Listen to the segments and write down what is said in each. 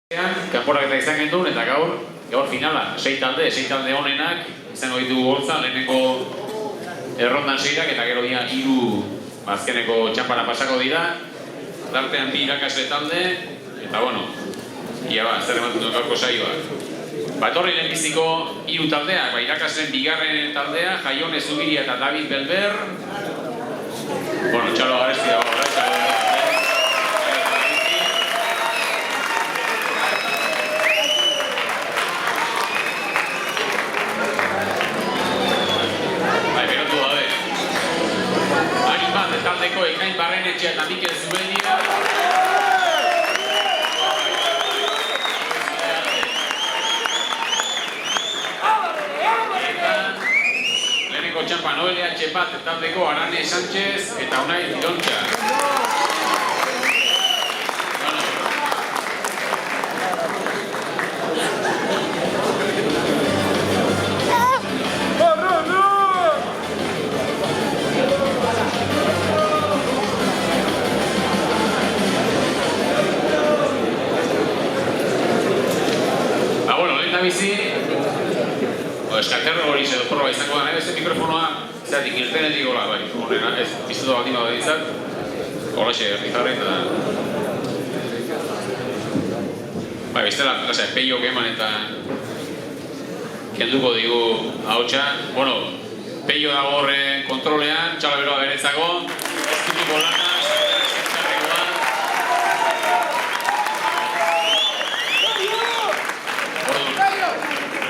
Kanporaketa izan gendun eta gaur finala, 6 talde honenak izango ditugu holtza, lehenengo errondan 6ak eta gero dia 3 azkeneko txampara pasako dira. Tartean 2 irakasle talde eta ia zer ematen duen gaurko saioak. Etorri lehenbiziko 3 taldeak, irakasleen 2. taldea, Jaione Zubiria eta David Belber. Txalo garesti dago, txalo. Taldeko Ekain Barrenetxea eta Mikel Zubedia. Eta lehenengo txampa Noelia Txepat taldeko Arane Sánchez eta Unai Zirontxa. Eskarterro hori edo proba izango da, ez mikrofonoa zatik irtenetik gola, honena, ez, biztutu bat dima baditzat, holaxe erritarren eta... Bestela, peio eman eta kenduko digu ahotsa. Peio dago horre kontrolean, txalaberoa beretzako, ezkutuko lana,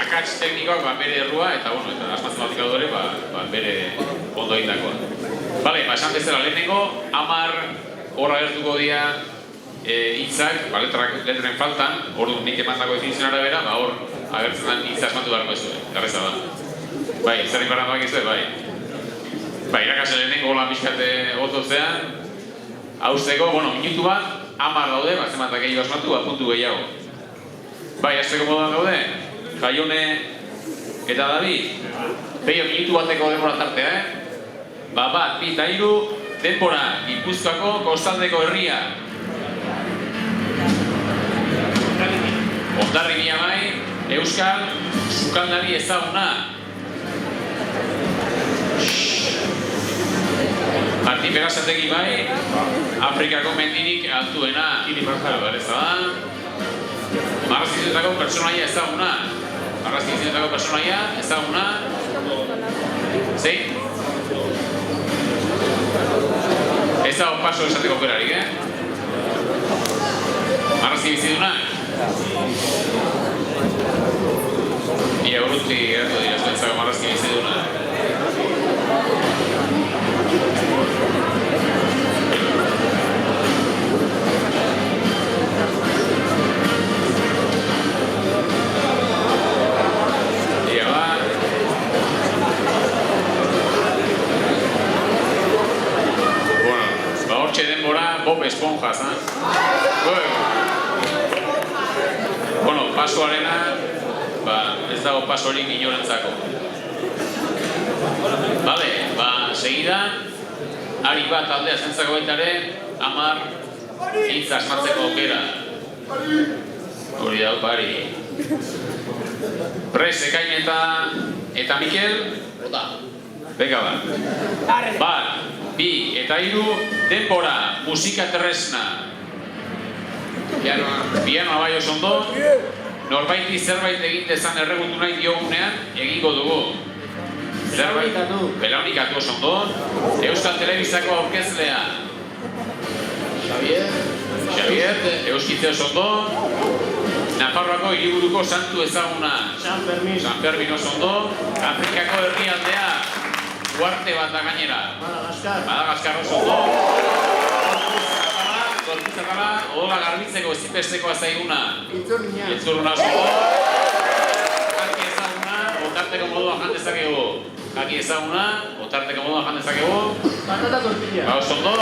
akats teknikoak bere errua eta asmatzematika dure bere ondo egindakoa. Esan bezala lehenengo, 10 horra gertuko dira hitzak, letren faltan, orduan nik emandako definizioen arabera, hor agertzen den hitz asmatu beharko ez duen, garreza da. Zer inbarran bak ez duen, irakasle lehenengo lan pixkate gototzean, hauzteko, minutu bat, 10 daude, zenbatak gehiago asmatu, puntu gehiago. Azteko moduan daude, Jaione eta David, peio minutu bateko denbora tartea, bat, 2 eta 3, denbora, Gipuzkoako kostaldeko herria. Hondarribia Euskal, sukaldari ezaguna. Martin Begasategi Afrikako mendirik altuena. Marrazkizuetako personaia ezaguna. Zein? Ez dago paso esateko perarik, Marrazki bizidunak? Ia urruti geratu dira zuentzako marrazki bizidunak. Bob Esponjas, pasoarena, ez dago pasorik inorentzako. Segidan, ari bat taldea zentzako baitare, 10 hitz asmatzeko aukera. Hori dau pari. Pres, Ekain eta Mikel, beka bat, 2 eta 3, denbora, musika tresna. Pianoa bai oso ondo, norbaiti zerbait egintezan erregutu nahi diogunean, egingo dugu. Belaunikatu oso ondo, Euskal Telebizako aurkezlea. Xavier, Euskitze oso ondo, Nafarroako hiriburuko santu ezaguna. San Fermin oso ondo, Afrikako herrialdea. Guarte bat da gainera. Madagaskar oso ondo. Gorpuzatala, odola garbitzeko ezinbestekoa zaiguna. Itzurruna oso ondo. Kaki ezaguna, otarteko modua jantezakegu. Patata tortilla. Oso ondo.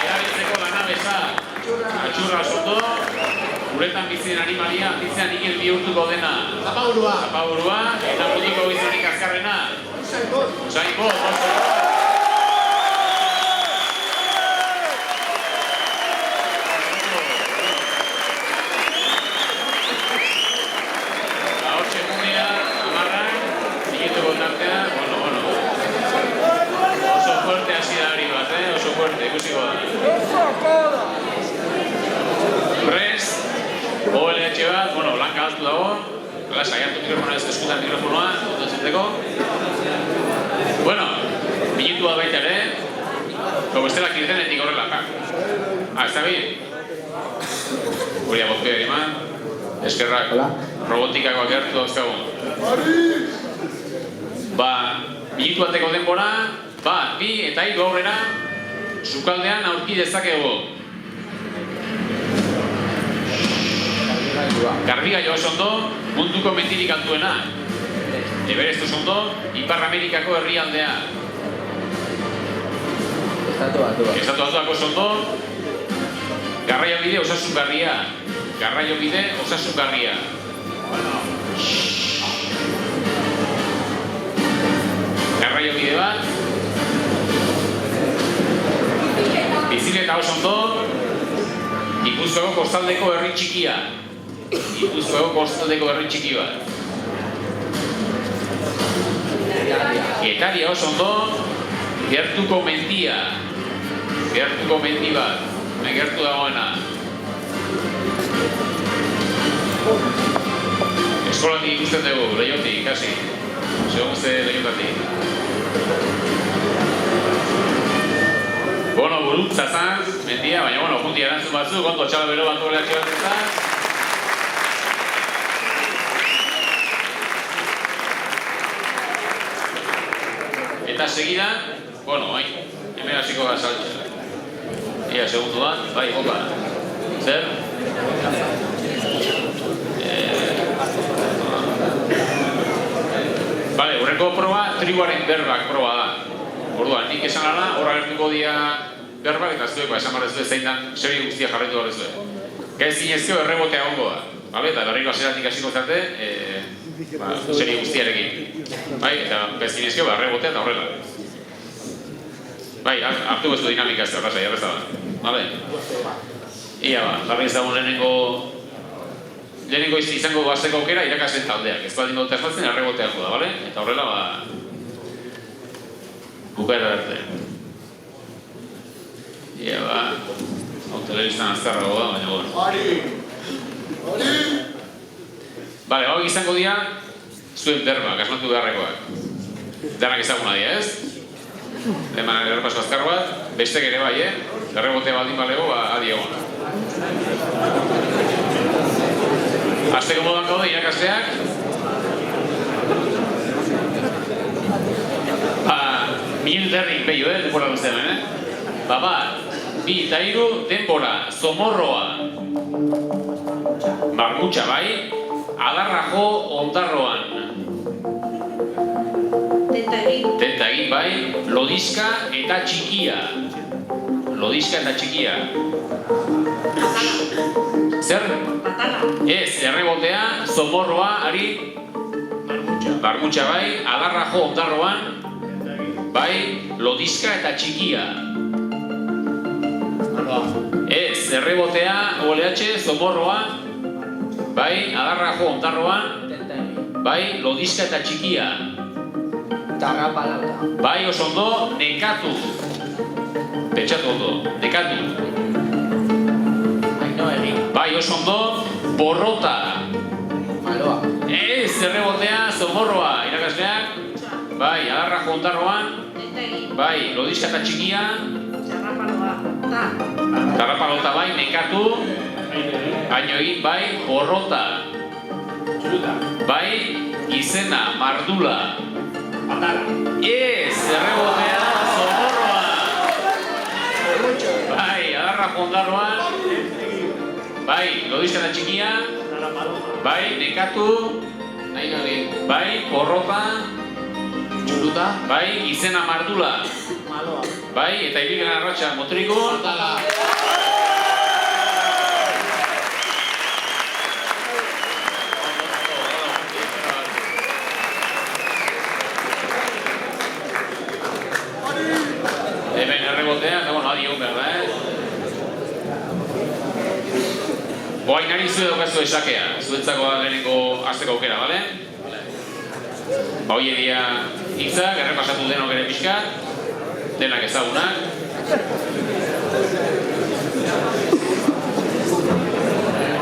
Erabiltzeko lanabesa. Atxurra oso ondo. Uretan bizien animalia, bizien Ikel bihurtuko dena. Zapaburua. Eta mutiko bizonik azkarrena. Saibot, OLH bat, bueno, lanka altu dago. Hala, saiatu mikrofonoa ez eskutan mikrofonoa, ondo entzuteko. Bueno, minutu bat baita ere. Bestela kirtenetik horrela, está bien? Guria bozkea eman. Eskerrak robotikakoak gertu dauzkagu. Minutu bateko denbora, 2 eta 3 aurrera, sukaldean aurki dezakegu. Garbigailo oso ondo, munduko mentirik altuena. Everest oso ondo, Ipar Amerikako herrialdea. Estatu Batuak oso ondo, garraio bide osasungarria. Garraio bide osasungarria. Garraio bide bat. Bizileta oso ondo, Gipuzkoako kostaldeko herri txikia. Gipuzkoako kostaldeko herri txiki bat. Getaria oso ondo, gertuko mendia. Gertuko mendi bat. Gertu dagoena. Eskolatik ikusten dugu, lehiotik, kasi. Segun ze lehiotatik. Bueno, burutza zan, mendia, baina, bueno, junti erantzun batzuk, ondo txala bero bat OLH bat ezan. Eta segidan, bueno, hemen hasiko gara saltzen. Ia, segunduan, opa. Zer? Bale, horreko proba, triguaren berbak proba da. Orduan, nik esan ala, horra gertuko dia berbak, eta zuek, esan barrezu zein dan, seri guztia jarretu barrezu. Gaiz zinezkeo errebotea hongo da. Eta berriro aseratik hasiko zarte, seri guztiarekin. Eta gaiz zinezkeo, errebotea eta horrela. Hartu bezu dinamika ez da, pasai, arreza da. Ia jarri ezagun lehenengo izango gazteko aukera irakasen taldeak. Ez baldin dut esmatzen, erreboteako da, bale? Eta horrela, bukaera arte. Ia, hau telebistan azkarrago da, baina bueno. Bale, hau izango dira, zuen berbak, asmatu beharrekoak. Danak ezaguna dira, ez? Eman errepasko azkar bat, bestek ere bai, errebotea baldin balego, adi egon. Azteko modan gaude, irakasleak. 1000 derrik peio, denbora guzti hemen, 1, 2 eta 3, denbora, zomorroa. Marmutxa bai, adarrajo ondarroan. Tenta egin bai, lodiska eta txikia. Lodiska eta txikia. Zer? Ez, errebotea, zomorroa, ari. Marmutxa bai, adarrajo ondarroan. Bai, lodiska eta txikia. Ez, errebotea, OLH, zomorroa. Bai, adarrajo ondarroan. Bai, lodiska eta txikia. Bai, oso ondo, nekatu. Pentsatu ondo, nekatu. Bai, oso ondo, borrota. Ez, errebotea, zomorroa, irakasleak. Bai, adarrajo ondarroan. Bai, lodiska eta txikia. Tarrapalota, bai, nekatu. Baino egin, bai, borrota. Bai, izena, mardula. Ez, errebotea, zomorroa. Bai, adarrajo ondarroan. Bai, lodiska eta txikia. Bai, nekatu. Bai, borrota. Bai, izena mardula. Bai, eta ibilgen arratxa motoriko. Hemen errebotea, eta bueno, adi egon behar da, Boain ari zuen daukazu esakea, zuentzako lehenengo azteko aukera, bale? Hoi edia hitzak, errepasatu denok ere pixkat, denak ezagunak.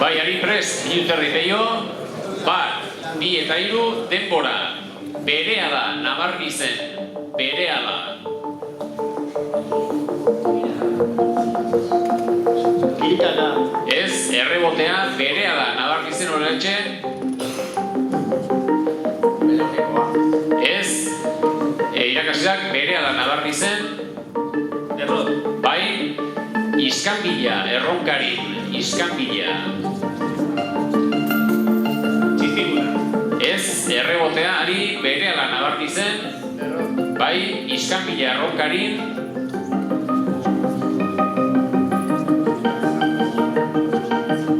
Bai, ari prest, minuterri peio. Bat, bi eta hiru, denbora. Berehala, nabarni zen. Berehala. Kilitaka. Ez, errebotea, berehala, nabarni zen horretxe. Ez, irakasleak berehala nabarni zen. Bai, iskanbila, erronkarin, iskanbila. Ez, errebotea, ari berehala nabarni zen. Bai, iskanbila, erronkarin.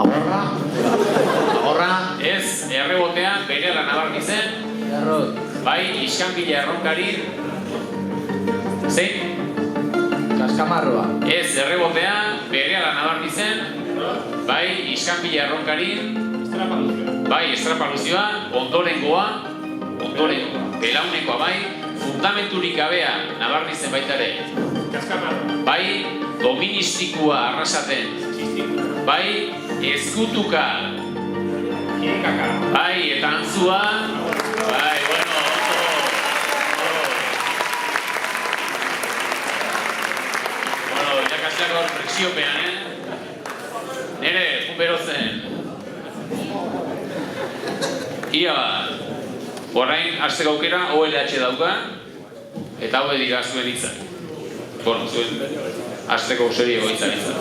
Agorra. Ez, errebotea, berehala nabarni zen. Bai, iskanbila, erronkarin. Zein? Kaskamarroa. Ez, errebotea, berehala nabarni zen. Bai, iskanbila, erronkarin. Bai, estrapaluzioa, ondorengoa, belaunekoa bai, fundamenturik gabea nabarni zen baita ere. Bai, doministikoa arrasaten. Bai, ezkutuka. Bai, eta antzua. Bai, bueno, bueno, irakasleak hor presiopean, Nere, berotzen. Ia bat, orain hasteko aukera OLH dauka, eta hau dira zuen hitzak. Bueno, zuen hasteko serio hitzak hitzak.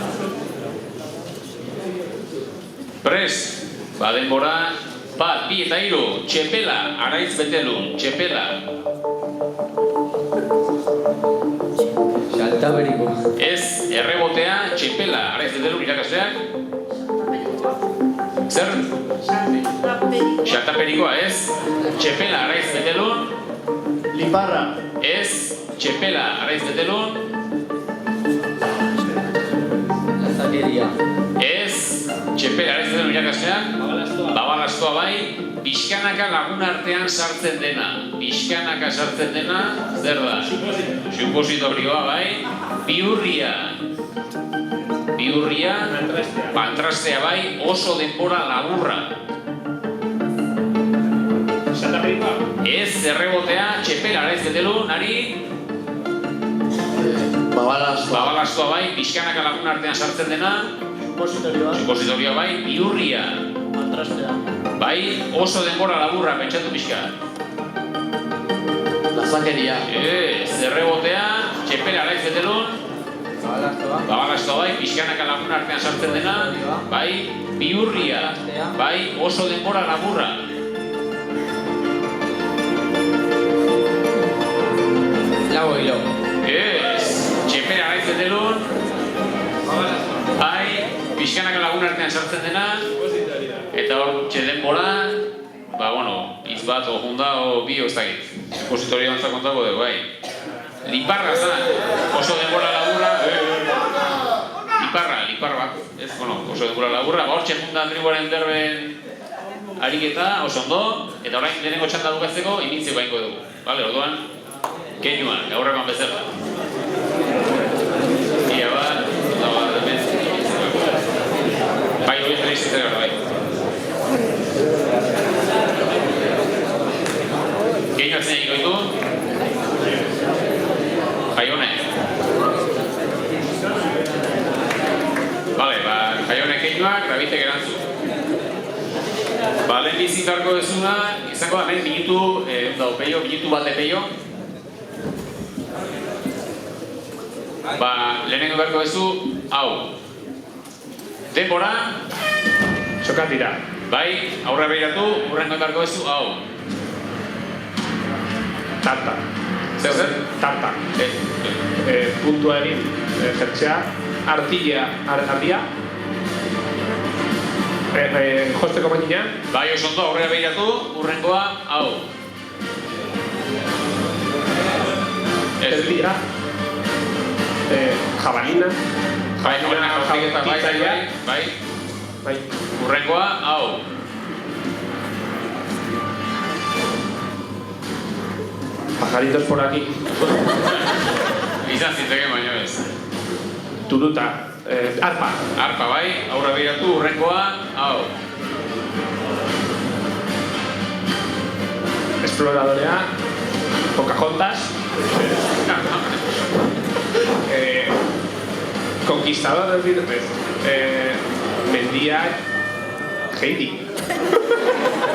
Prest, ba denbora, bat, bi eta hiru, txepela, Araiz Betelun, txepela. Saltaberiko. Ez, errebotea, txepela, Araiz Betelun irakasleak. Zer? Xaltaperikoa, ez? Txepela, Araiz Betelun. Liparra. Ez, txepela, Araiz Betelun. Lazakeria. Ez, txepela, Araiz Betelun irakasleak. Babalastoa bai, pixkanaka lagun artean sartzen dena. Pixkanaka sartzen dena, zer da? Supositorioa bai, bihurria. Bihurria, pantrastea bai, oso denbora laburra. Ez, errebotea, txepela, Araiz Betelun, ari. Babalastoa bai, pixkanaka lagun artean sartzen dena. Supositorioa bai, bihurria. Bai, oso denbora laburra, pentsatu pixka. Lazakeria. Ez, errebotea, txepela, Araiz Betelun. Babalastoa bai, pixkanaka lagun artean sartzen dena. Bai, bihurria. Bai, oso denbora laburra. Lago hilo. Ez, txepela, Araiz Betelun. Bai, pixkanaka lagun artean sartzen dena. Eta hor, denbora, ba, bueno, hitz bat, o junda, o bi, o ez dakit. Supositoria ontzak kontako dugu, bai. Liparra, zan, oso denbora laburra. Liparra bat, ez, bueno, oso denbora laburra. Ba, hor, txefunda tribuaren derben ariketa, oso ondo. Eta orain lehenengo txanda bukatzeko, imintzeko hainko dugu. Bale, orduan, keinua, gaurrekoan bezala. Ia bat, da bat, hemen, bai, hori treizitza gara, bai. Keinua zen egin goitu. Jaione. Bale, ba, Jaione keinuak, Davitek erantzu. Ba, lehen bizitarko dezuna, izango da, hemen minutu bat epeio. Ba, lehenengo beharko dezu, hau. Denbora. Sokat dira. Bai, aurra behiratu, urrengo beharko dezu, hau. Tarta. Zer? Tarta. Puntua egin, jertzea. Artia. Josteko makina. Bai, oso ondo, aurrera behiratu, urrengoa, hau. Erdia. Jabalina. Bai. Urrengoa, hau. Pajaritos por aquí. Izan zinteke baino ez. Turuta. Arpa. Arpa, bai, aurra behiratu, urrengoa, hau. hau. Exploradorea. Pocahontas. Conquistador del Virus. Mendiak. Heidi.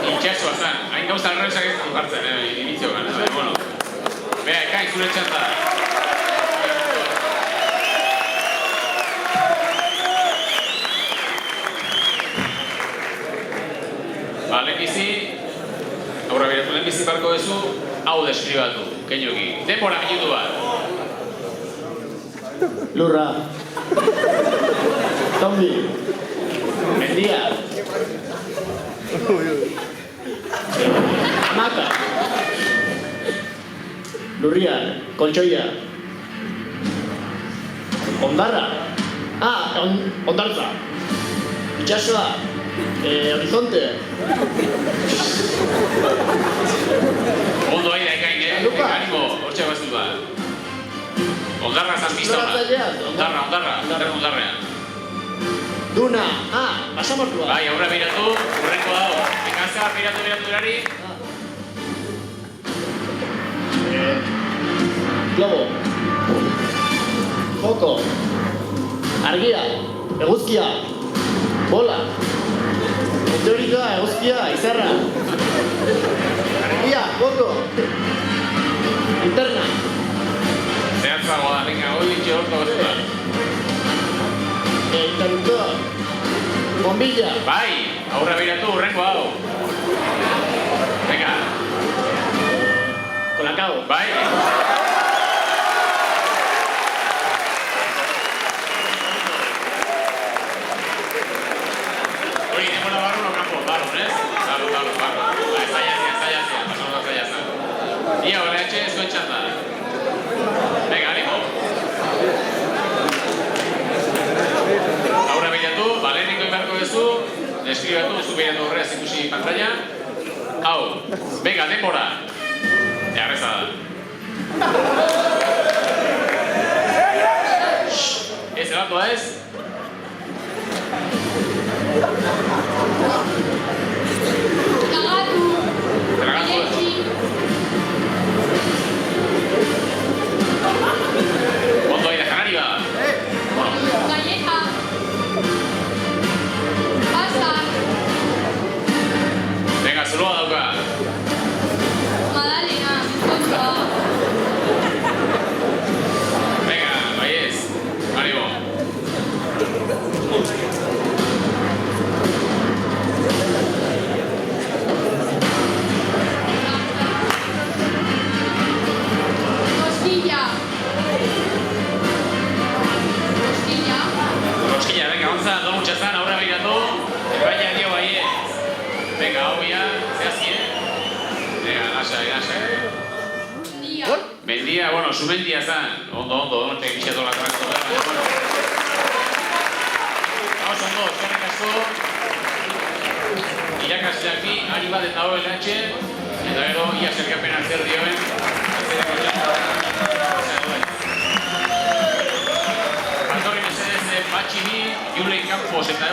Itxasua zan, hain gauza arrebesak ez du jartzen, initzio gana. Bueno, bea, ekain zure txanda. Ba, lehenbizi, aurra biratu, lehenbizi barko duzu, hau deskribatu, keinoki. Denbora minutu bat. Lurra. Zombi. Mendia. Hamaca. Lurria. Kontxoia. Ondarra. Ondartza. Itxasoa. Horizonte. Ondo aida ekain, animo, hortxe bazut bat. Ondarra zan pista ona. Ondarrean. Duna. Basamortua. Bai, aurra biratu, urrenko dago. Ekazea, biratu erari. Globo. Foko. Argia. Eguzkia. Bola. Meteorika, eguzkia, izarra. Argia, foto. Linterna. Zehatzago da, venga, hoi ditxe horko bazuta. Interruptor. Bombilla. Bai, aurra biratu, urrenko hau. Venga. Colacao. Bai. Hori, denbora barro, kanpo, barro, ez? Barro. Zaiazia, pasamos da zaiazia. Ia, OLH, zuen txanda. Venga, animo. Aurra bilatu, leheniko inbarko duzu, deskribatu, zu behiratu horreaz ikusi pantalla. Hau, venga, denbora. Arreza da. Ez, eratua ez? Tragatu ez. Ondo aida, janari ba. Galleja. Pasta. Venga, zuloa dauka. Magdalena. Bizkotxoa. Venga, baiez. Animo. Costilla. Rosquilla, venga, onza, do mucha zan, aurra begiratu. Baina dio baiez. Venga, hau ya, zehazien. Venga, lasa. Dia. Mendia, bueno, su mendia zan. Ondo, no te gixatu la trakto. Vamos, ondo, eskerrik asko. Irakasleak bi, ari bat eta hori lantxe. Eta gero, ia zerkapena zer dioen. Pastorri mesedez, Patxi bi, Julei Campos eta